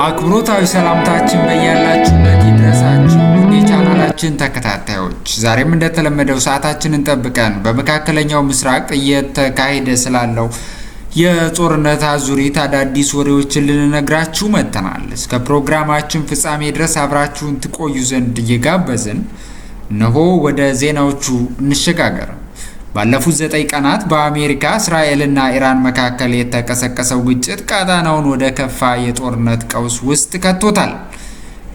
አክብሮታዊ ሰላምታችን በያላችሁበት ይድረሳችሁ የቻናላችን ተከታታዮች፣ ዛሬም እንደተለመደው ሰዓታችንን ጠብቀን በመካከለኛው ምስራቅ እየተካሄደ ስላለው የጦርነት አዙሪት አዳዲስ ወሬዎችን ልንነግራችሁ መጥተናል። እስከ ፕሮግራማችን ፍጻሜ ድረስ አብራችሁን ትቆዩ ዘንድ እየጋበዝን እነሆ ወደ ዜናዎቹ እንሸጋገር። ባለፉት 9 ቀናት በአሜሪካ እስራኤልና ኢራን መካከል የተቀሰቀሰው ግጭት ቀጣናውን ወደ ከፋ የጦርነት ቀውስ ውስጥ ከቶታል።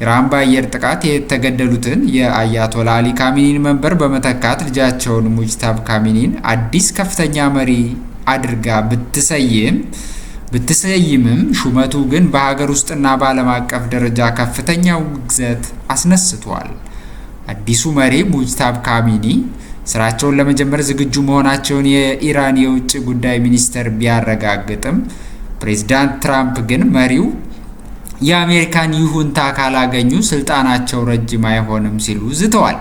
ኢራን በአየር ጥቃት የተገደሉትን የአያቶላ አሊ ካሚኒን መንበር በመተካት ልጃቸውን ሙጅታባ ካሚኒን አዲስ ከፍተኛ መሪ አድርጋ ብትሰይምም ሹመቱ ግን በሀገር ውስጥና በዓለም አቀፍ ደረጃ ከፍተኛ ውግዘት አስነስቷል። አዲሱ መሪ ሙጅታባ ካሚኒ ስራቸውን ለመጀመር ዝግጁ መሆናቸውን የኢራን የውጭ ጉዳይ ሚኒስቴር ቢያረጋግጥም ፕሬዝዳንት ትራምፕ ግን መሪው የአሜሪካን ይሁንታ ካላገኙ ስልጣናቸው ረጅም አይሆንም ሲሉ ዝተዋል።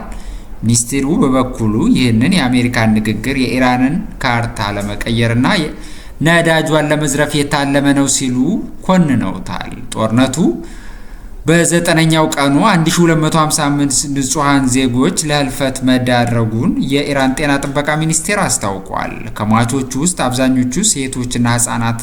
ሚኒስቴሩ በበኩሉ ይህንን የአሜሪካን ንግግር የኢራንን ካርታ ለመቀየርና ነዳጇን ለመዝረፍ የታለመ ነው ሲሉ ኮንነውታል። ጦርነቱ በ9ኛው ቀኑ 1255 ንጹሃን ዜጎች ለህልፈት መዳረጉን የኢራን ጤና ጥበቃ ሚኒስቴር አስታውቋል። ከሟቾቹ ውስጥ አብዛኞቹ ሴቶችና ህጻናት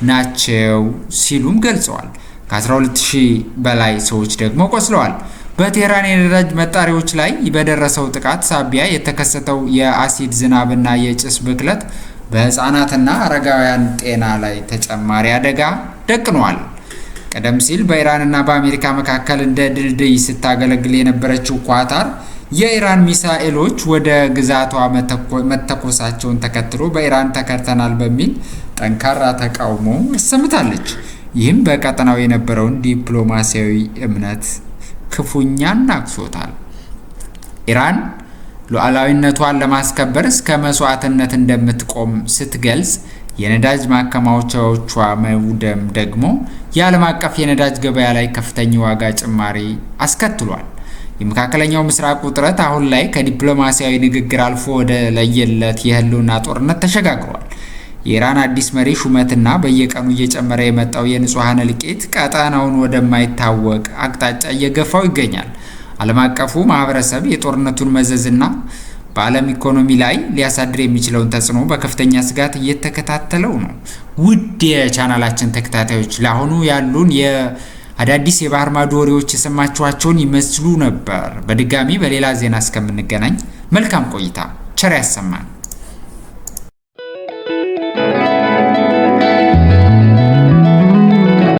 ናቸው ሲሉም ገልጸዋል። ከ12000 በላይ ሰዎች ደግሞ ቆስለዋል። በቴህራን የነዳጅ መጣሪያዎች ላይ በደረሰው ጥቃት ሳቢያ የተከሰተው የአሲድ ዝናብና የጭስ ብክለት በህፃናትና አረጋውያን ጤና ላይ ተጨማሪ አደጋ ደቅኗል። ቀደም ሲል በኢራንና በአሜሪካ መካከል እንደ ድልድይ ስታገለግል የነበረችው ኳታር የኢራን ሚሳኤሎች ወደ ግዛቷ መተኮሳቸውን ተከትሎ በኢራን ተከድተናል በሚል ጠንካራ ተቃውሞ አሰምታለች። ይህም በቀጠናው የነበረውን ዲፕሎማሲያዊ እምነት ክፉኛ አናግሶታል። ኢራን ሉዓላዊነቷን ለማስከበር እስከ መስዋዕትነት እንደምትቆም ስትገልጽ፣ የነዳጅ ማከማቻዎቿ መውደም ደግሞ የዓለም አቀፍ የነዳጅ ገበያ ላይ ከፍተኛ ዋጋ ጭማሪ አስከትሏል። የመካከለኛው ምስራቅ ውጥረት አሁን ላይ ከዲፕሎማሲያዊ ንግግር አልፎ ወደ ለየለት የህልውና ጦርነት ተሸጋግሯል። የኢራን አዲስ መሪ ሹመትና በየቀኑ እየጨመረ የመጣው የንጹሃን እልቂት ቀጣናውን ወደማይታወቅ አቅጣጫ እየገፋው ይገኛል። ዓለም አቀፉ ማህበረሰብ የጦርነቱን መዘዝና በዓለም ኢኮኖሚ ላይ ሊያሳድር የሚችለውን ተጽዕኖ በከፍተኛ ስጋት እየተከታተለው ነው። ውድ የቻናላችን ተከታታዮች፣ ለአሁኑ ያሉን የአዳዲስ የባህር ማዶ ወሬዎች የሰማችኋቸውን ይመስሉ ነበር። በድጋሚ በሌላ ዜና እስከምንገናኝ መልካም ቆይታ፣ ቸር ያሰማን።